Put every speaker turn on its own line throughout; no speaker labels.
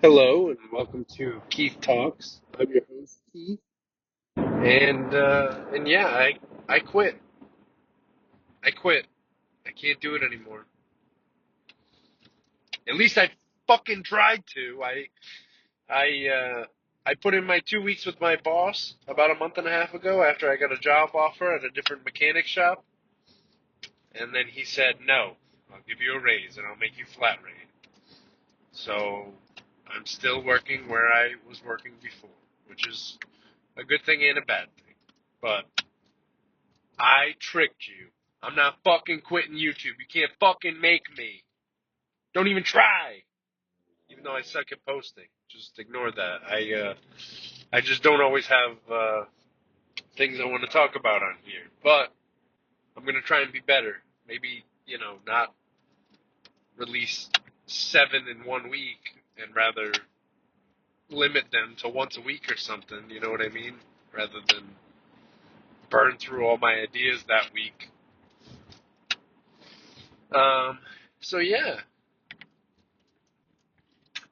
Hello and welcome to Keith Talks. I'm your host Keith, and yeah, I quit. I quit. I can't do it anymore. At least I fucking tried to. I put in my 2 weeks with my boss about a month and a half ago after I got a job offer at a different mechanic shop, and then he said no. I'll give you a raise and I'll make you flat rate. So I'm still working where I was working before, which is a good thing and a bad thing. But I tricked you. I'm not fucking quitting YouTube. You can't fucking make me. Don't even try. Even though I suck at posting. Just ignore that. I just don't always have things I want to talk about on here. But I'm gonna try and be better. Maybe, not release 7 in 1 week and rather limit them to once a week or something, you know what I mean? Rather than burn through all my ideas that week. Um, so yeah,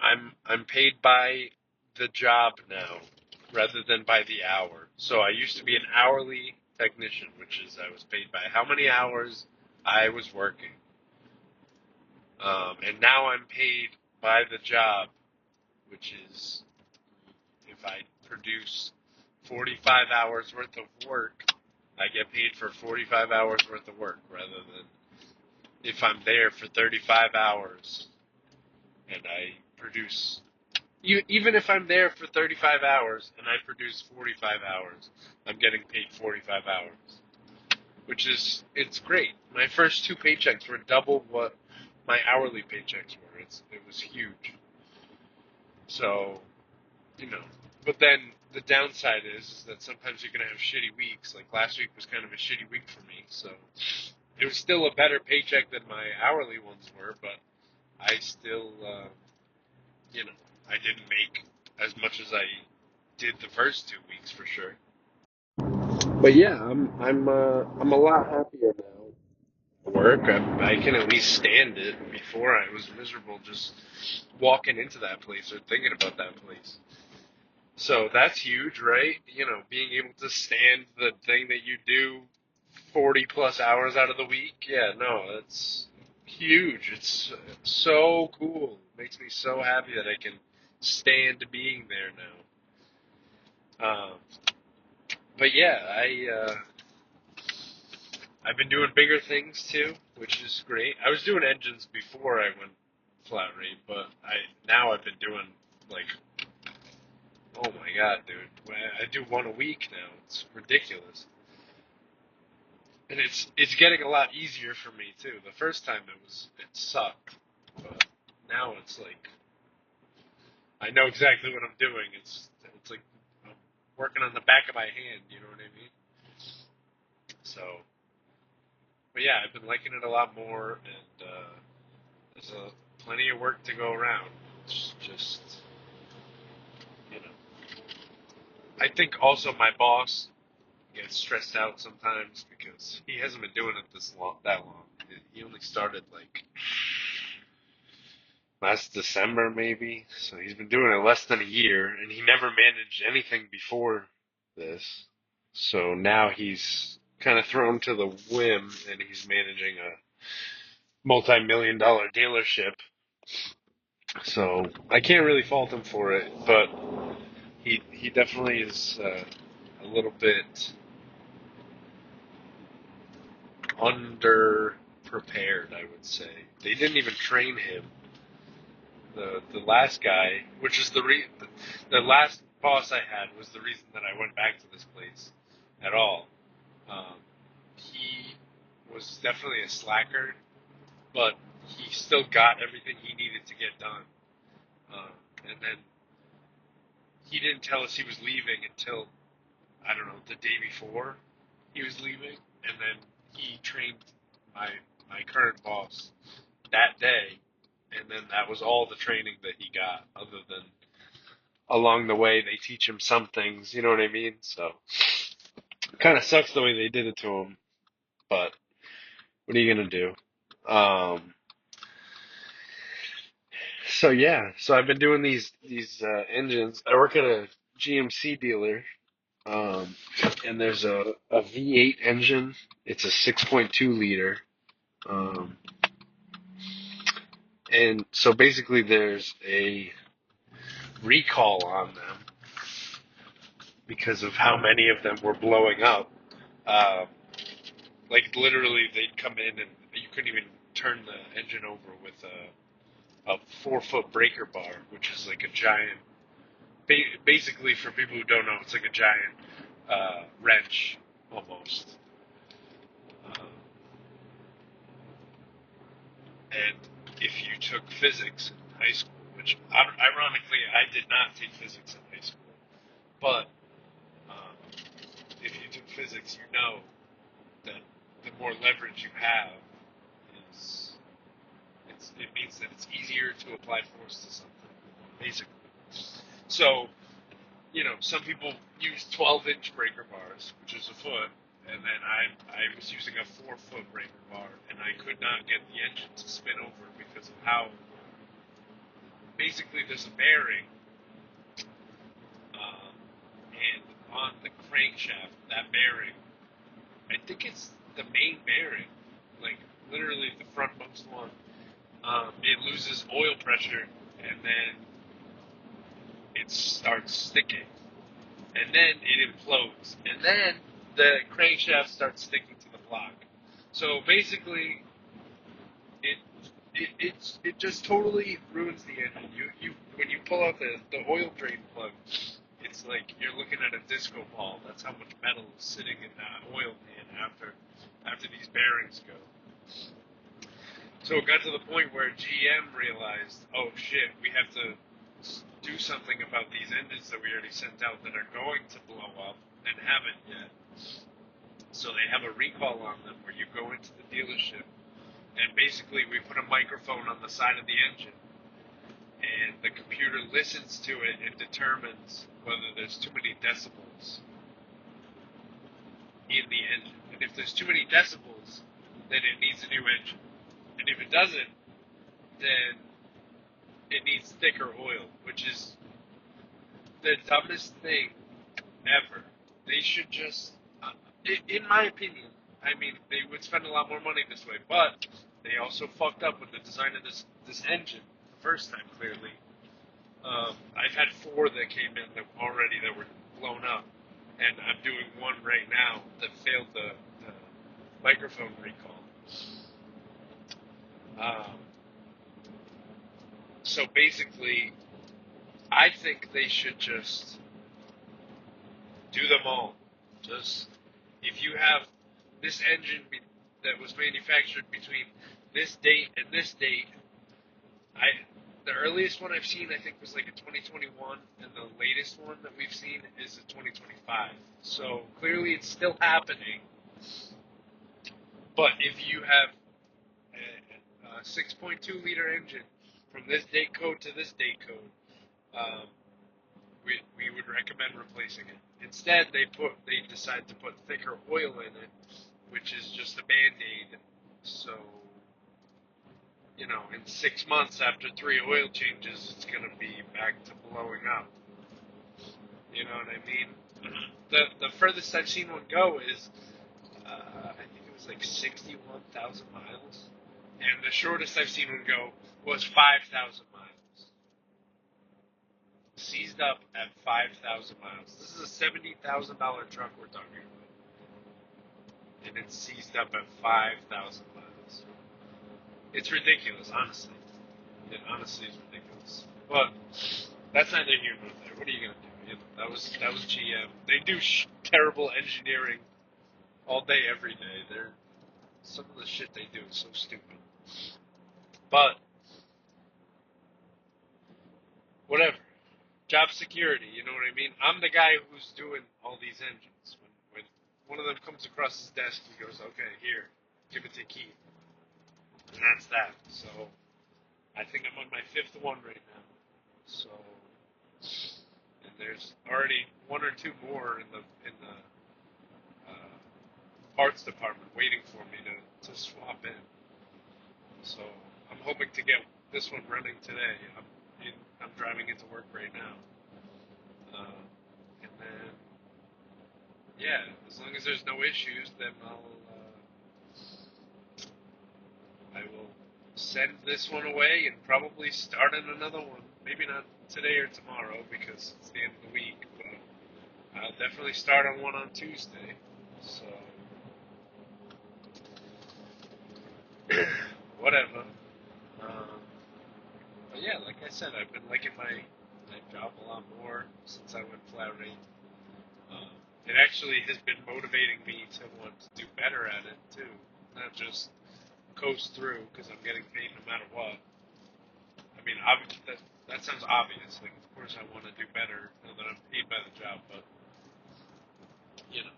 I'm paid by the job now rather than by the hour. So I used to be an hourly technician, which is I was paid by how many hours I was working. And now I'm paid by the job, which is if I produce 45 hours worth of work, I get paid for 45 hours worth of work rather than if I'm there for 35 hours and I produce even if I'm there for 35 hours and I produce 45 hours, I'm getting paid 45 hours, which is, it's great. My first two paychecks were double what my hourly paychecks were. It was huge. So, but then the downside is that sometimes you're going to have shitty weeks. Like last week was kind of a shitty week for me. So it was still a better paycheck than my hourly ones were, but I still, I didn't make as much as I did the first 2 weeks for sure. But yeah, I'm a lot happier now. Work, I can at least stand it. Before I was miserable just walking into that place or thinking about that place. So that's huge, right? Being able to stand the thing that you do 40 plus hours out of the week. Yeah, no, that's huge. It's so cool. It makes me so happy that I can stand being there now. But yeah, I've been doing bigger things too, which is great. I was doing engines before I went flat rate, but now I've been doing like, oh my god, dude, I do one a week now. It's ridiculous, and it's getting a lot easier for me too. The first time it sucked, but now it's like I know exactly what I'm doing. It's like I'm working on the back of my hand. You know what I mean? So. But yeah, I've been liking it a lot more, and there's plenty of work to go around. It's just, you know. I think also my boss gets stressed out sometimes because he hasn't been doing it that long. He only started like last December maybe, so he's been doing it less than a year, and he never managed anything before this. So now he's kind of thrown to the whim, and he's managing a multi-million dollar dealership. So I can't really fault him for it, but he definitely is a little bit under prepared, I would say. They didn't even train him. The last guy, which is the last boss I had was the reason that I went back to this place at all. He was definitely a slacker, but he still got everything he needed to get done. And then he didn't tell us he was leaving until, I don't know, the day before he was leaving, and then he trained my current boss that day, and then that was all the training that he got, other than along the way they teach him some things, you know what I mean? So it kind of sucks the way they did it to him, but what are you gonna do? So yeah, so I've been doing these engines. I work at a GMC dealer, um, and there's a V8 engine. It's a 6.2 liter, um, and so basically there's a recall on them because of how many of them were blowing up. Um, like literally, they'd come in and you couldn't even turn the engine over with a 4-foot breaker bar, which is like a giant. Basically, for people who don't know, it's like a giant wrench almost. Um, and if you took physics in high school, which ironically I did not take physics in high school, but um, if you took physics, you know that the more leverage you have is it means that it's easier to apply force to something, basically. So, some people use 12-inch breaker bars, which is a foot, and then I was using a 4-foot breaker bar, and I could not get the engine to spin over because of how basically there's a bearing, and on the crankshaft, that bearing, I think it's the main bearing, like literally the frontmost one. It loses oil pressure, and then it starts sticking, and then it implodes, and then the crankshaft starts sticking to the block. So basically, it just totally ruins the engine. You when you pull out the oil drain plug, it's like you're looking at a disco ball. That's how much metal is sitting in that oil pan after these bearings go. So it got to the point where GM realized, oh shit, we have to do something about these engines that we already sent out that are going to blow up and haven't yet. So they have a recall on them where you go into the dealership and basically we put a microphone on the side of the engine and the computer listens to it and determines whether there's too many decibels in the engine. And if there's too many decibels, then it needs a new engine. And if it doesn't, then it needs thicker oil, which is the dumbest thing ever. They should just, in my opinion, I mean, they would spend a lot more money this way, but they also fucked up with the design of this engine the first time, clearly. I've had 4 that came in that were blown up, and I'm doing one right now that failed the microphone recall. So basically, I think they should just do them all. Just, if you have this engine that was manufactured between this date and this date, the earliest one I've seen I think was like a 2021, and the latest one that we've seen is a 2025. So clearly it's still happening. But if you have a 6.2 liter engine from this date code to this date code, we would recommend replacing it. Instead, they decide to put thicker oil in it, which is just a Band-Aid. So, in 6 months after 3 oil changes, it's going to be back to blowing up. You know what I mean? The furthest I've seen one go is, I think it was like 61,000 miles. And the shortest I've seen one go was 5,000 miles. Seized up at 5,000 miles. This is a $70,000 truck we're talking about. And it's seized up at 5,000 miles. It's ridiculous, honestly. It honestly is ridiculous. But that's neither here nor there. What are you going to do? That was GM. They do terrible engineering all day, every day. Some of the shit they do is so stupid. But whatever. Job security, you know what I mean? I'm the guy who's doing all these engines. When one of them comes across his desk, he goes, okay, here, give it to Keith. And that's that. So, I think I'm on my 5th one right now. So, and there's already 1 or 2 more in the parts department waiting for me to swap in. So, I'm hoping to get this one running today. I'm driving into work right now. And then, yeah, as long as there's no issues, then I will send this one away and probably start on another one. Maybe not today or tomorrow because it's the end of the week, but I'll definitely start on one on Tuesday. So, whatever. Um, but yeah, like I said, I've been liking my job a lot more since I went flat rate. Um, it actually has been motivating me to want to do better at it too, not just coast through because I'm getting paid no matter what. I mean, that sounds obvious. Like, of course, I want to do better now that I'm paid by the job, but you know,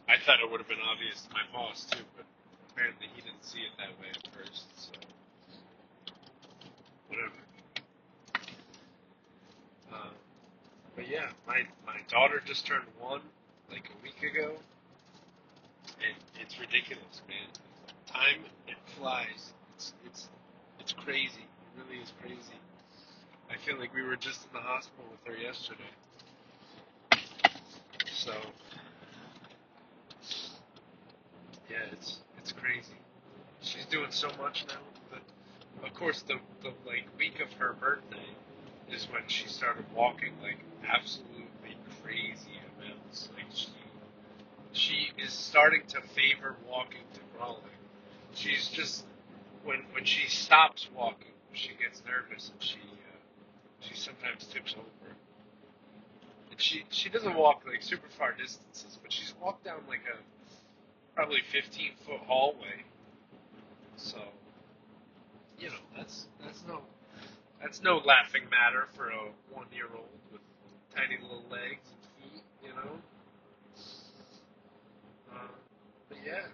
I thought it would have been obvious to my boss too, but apparently he didn't see it that way at first. So whatever. Uh, but yeah, my daughter just turned 1 like a week ago, and it's ridiculous, man. Time, it flies. It's crazy. It really is crazy. I feel like we were just in the hospital with her yesterday. So yeah, it's crazy. She's doing so much now. But of course, the like week of her birthday is when she started walking like absolutely crazy amounts. Like she is starting to favor walking to crawling. She's just when she stops walking, she gets nervous and she sometimes tips over. And she doesn't walk like super far distances, but she's walked down like a probably 15-foot hallway. So that's no laughing matter for a 1 year old with tiny little legs and feet. Uh, but yeah,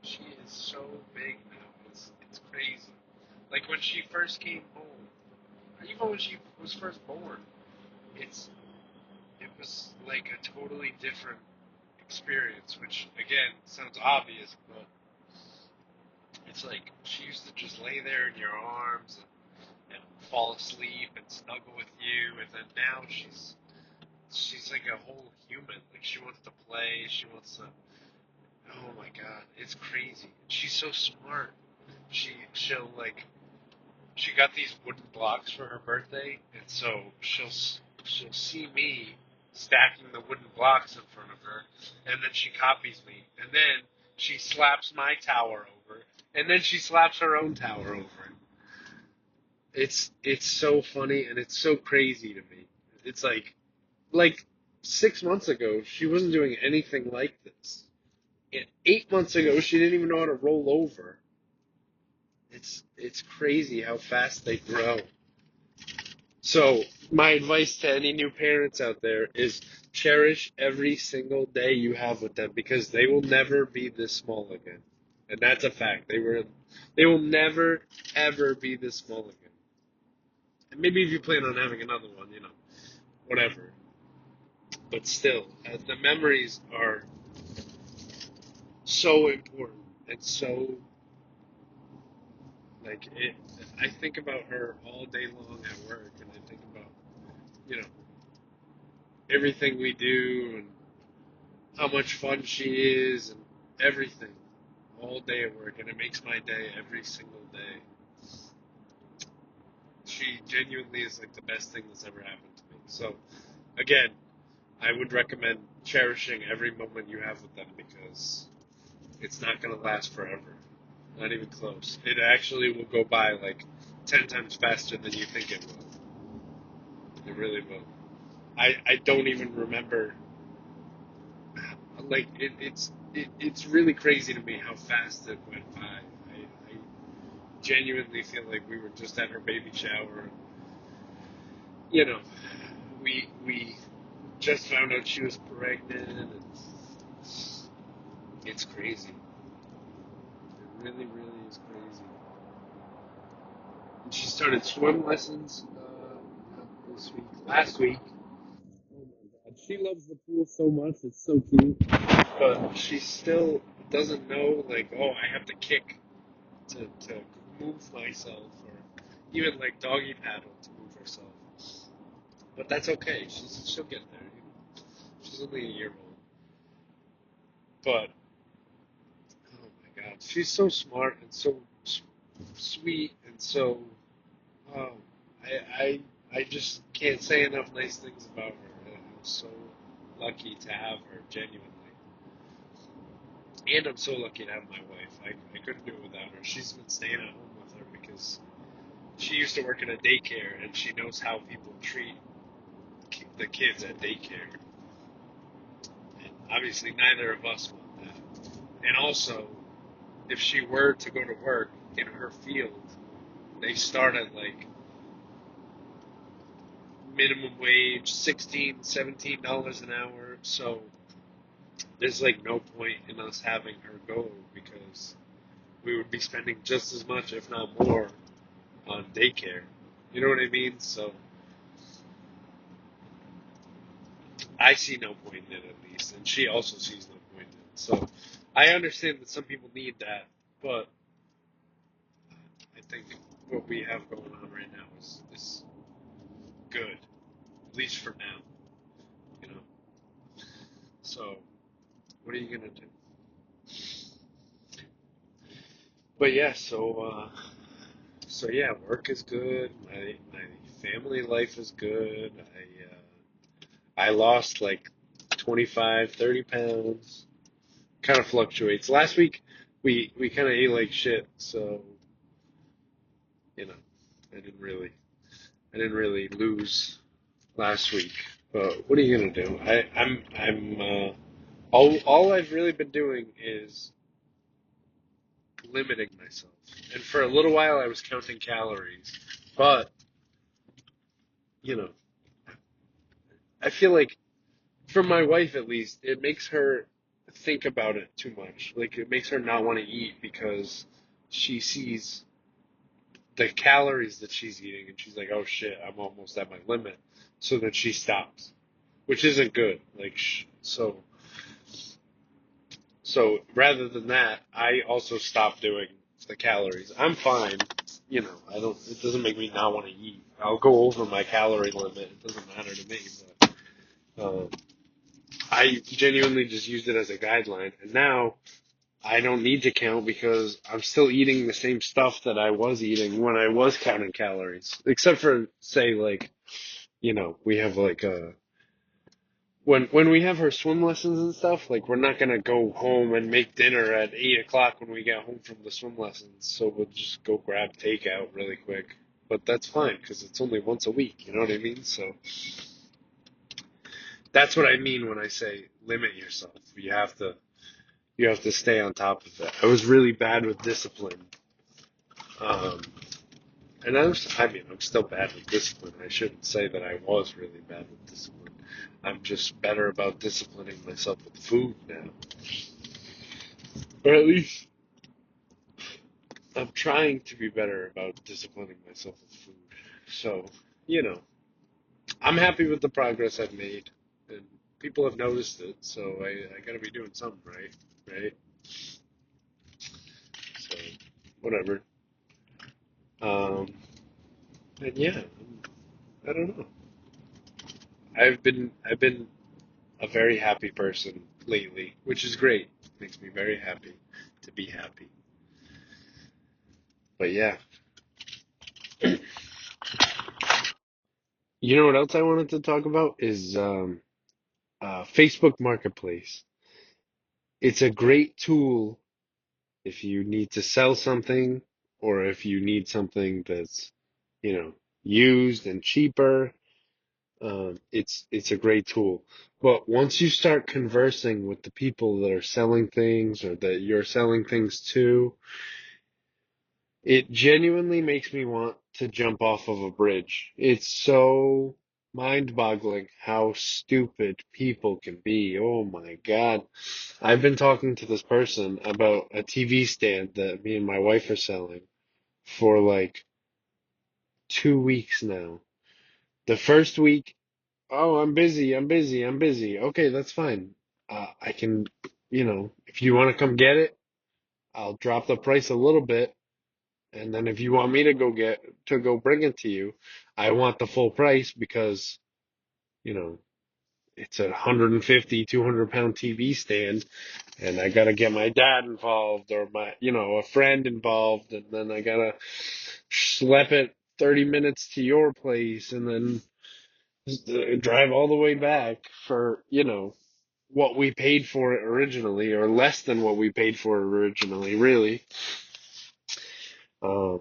she is so big now. It's crazy. Like when she first came home, or even when she was first born, it's it was like a totally different experience. Which again sounds obvious, but it's like she used to just lay there in your arms and fall asleep and snuggle with you, and then now she's like a whole human. Like she wants to play, she wants to. Oh my god, it's crazy. She's so smart. She'll like she got these wooden blocks for her birthday, and so she'll see me stacking the wooden blocks in front of her, and then she copies me, and then she slaps my tower over, and then she slaps her own tower over. It's so funny and it's so crazy to me. It's like 6 months ago she wasn't doing anything like this. And 8 months ago she didn't even know how to roll over. It's crazy how fast they grow. So my advice to any new parents out there is cherish every single day you have with them because they will never be this small again. And that's a fact. They will never ever be this small again. And maybe if you plan on having another one, whatever. But still, the memories are so important and so like it. I think about her all day long at work, and I think about you know everything we do and how much fun she is and everything all day at work, and it makes my day every single day. She genuinely is like the best thing that's ever happened to me. So again, I would recommend cherishing every moment you have with them because it's not going to last forever. Not even close. It actually will go by like 10 times faster than you think it will. It really will. I don't even remember. Like, it's really crazy to me how fast it went by. I genuinely feel like we were just at her baby shower. You know, we just found out she was pregnant, and it's crazy. It really, really is crazy. And she started swim lessons this week, last week. Oh my god, she loves the pool so much. It's so cute, but she still doesn't know. Like, oh, I have to kick.
to move myself, or even like doggy paddle to move herself. But that's okay. She'll get there. She's only a year old. But oh my God, she's so smart and so sweet and so. Oh, I I just can't say enough nice things about her. I'm so lucky to have her, genuinely. And I'm so lucky to have my wife. I couldn't do it without her. She's been staying at home with her because she used to work in a daycare and she knows how people treat the kids at daycare. And obviously, neither of us want that. And also, if she were to go to work in her field, they start at like minimum wage, $16, $17 an hour. So there's like no point in us having her go because we would be spending just as much, if not more, on daycare. You know what I mean? So I see no point in it, at least, and she also sees no point in it. So I understand that some people need that, but I think what we have going on right now is good, at least for now. You know. So what are you gonna do? But yeah, so yeah, work is good. My family life is good. I lost like 25, 30 pounds. Kind of fluctuates. Last week we kind of ate like shit, so you know, I didn't really I didn't really lose last week. But what are you gonna do? I'm all I've really been doing is limiting myself. And for a little while I was counting calories. But, you know, I feel like for my wife at least, it makes her think about it too much. Like it makes her not want to eat because she sees the calories that she's eating and she's like, "Oh shit, I'm almost at my limit." So then she stops, which isn't good. Like so rather than that, I also stopped doing the calories. I'm fine. You know, I don't. It doesn't make me not want to eat. I'll go over my calorie limit. It doesn't matter to me. But I genuinely just used it as a guideline, and now I don't need to count because I'm still eating the same stuff that I was eating when I was counting calories. Except for, say, like, we have like a when we have her swim lessons and stuff, like we're not gonna go home and make dinner at 8 o'clock when we get home from the swim lessons. So we'll just go grab takeout really quick. But that's fine because it's only once a week. You know what I mean? So that's what I mean when I say limit yourself. You have to stay on top of it. I was really bad with discipline. Um, and I'm still bad with discipline. I shouldn't say that I was really bad with discipline. I'm just better about disciplining myself with food now. Or at least I'm trying to be better about disciplining myself with food. So, you know, I'm happy with the progress I've made. And people have noticed it, so I gotta be doing something right, right? So, whatever. Um, and yeah, I don't know. I've been a very happy person lately, which is great. Makes me very happy to be happy. But yeah, you know what else I wanted to talk about is Facebook Marketplace. It's a great tool if you need to sell something or if you need something that's, used and cheaper. It's a great tool. But once you start conversing with the people that are selling things or that you're selling things to, it genuinely makes me want to jump off of a bridge. It's so mind-boggling how stupid people can be. Oh my God. I've been talking to this person about a TV stand that me and my wife are selling for like 2 weeks now. The first week, "Oh, I'm busy, I'm busy, I'm busy." Okay, that's fine. I can, if you want to come get it, I'll drop the price a little bit. And then if you want me to go bring it to you, I want the full price because, you know, it's a 150, 200 pound TV stand and I gotta get my dad involved or a friend involved, and then I gotta schlep it 30 minutes to your place and then drive all the way back for, what we paid for it originally, or less than what we paid for it originally, really. Um,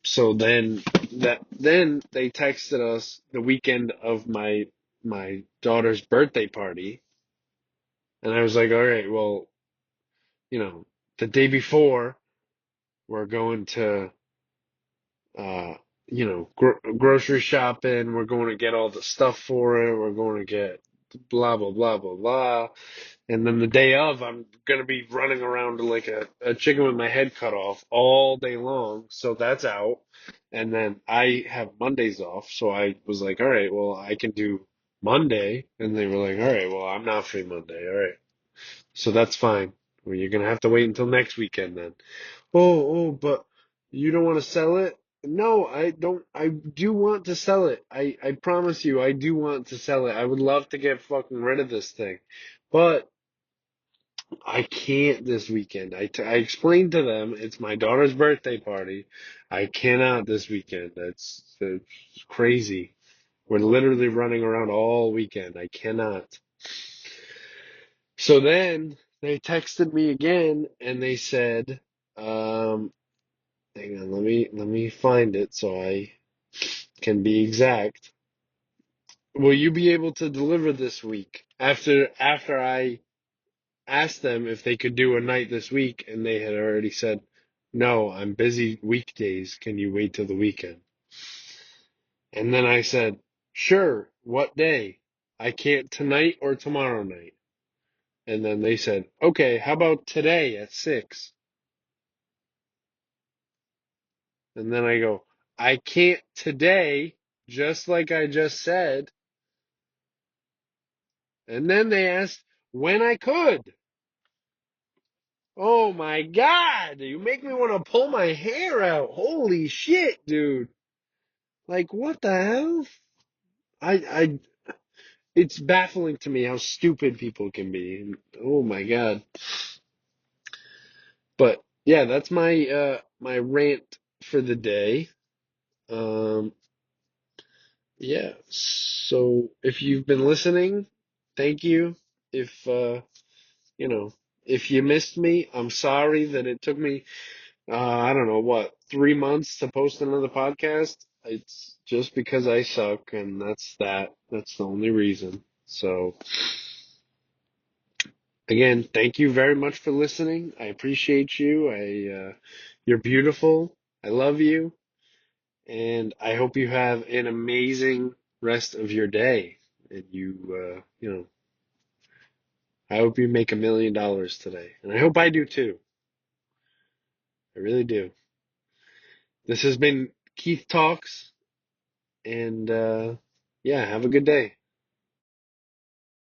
so then they texted us the weekend of my daughter's birthday party, and I was like, all right, well, the day before we're going to uh grocery shopping, we're going to get all the stuff for it, we're going to get blah blah blah blah blah. And then the day of, I'm going to be running around like a chicken with my head cut off all day long. So that's out. And then I have Mondays off. So I was like, all right, well, I can do Monday. And they were like, all right, well, I'm not free Monday. All right. So that's fine. Well, you're going to have to wait until next weekend then. But you don't want to sell it? No, I don't. I do want to sell it. I promise you, I do want to sell it. I would love to get fucking rid of this thing. But I can't this weekend. I explained to them it's my daughter's birthday party. I cannot this weekend. That's crazy. We're literally running around all weekend. I cannot. So then they texted me again and they said, hang on, let me find it so I can be exact. Will you be able to deliver this week? After I asked them if they could do a night this week, and they had already said, no, I'm busy weekdays. Can you wait till the weekend? And then I said, sure, what day? I can't tonight or tomorrow night. And then they said, okay, how about today at 6? And then I go, I can't today, just like I just said. And then they asked when I could. Oh my God, you make me want to pull my hair out. Holy shit, dude. Like, what the hell? I, it's baffling to me how stupid people can be. Oh my God. But yeah, that's my rant for the day. Um, yeah. So if you've been listening, thank you. If, you know, if you missed me, I'm sorry that it took me, I don't know what, 3 months to post another podcast. It's just because I suck, and that's that. That's the only reason. So, again, thank you very much for listening. I appreciate you. You're beautiful. I love you, and I hope you have an amazing rest of your day. And I hope you make $1 million today, and I hope I do too. I really do. This has been Keith Talks, and yeah, have a good day.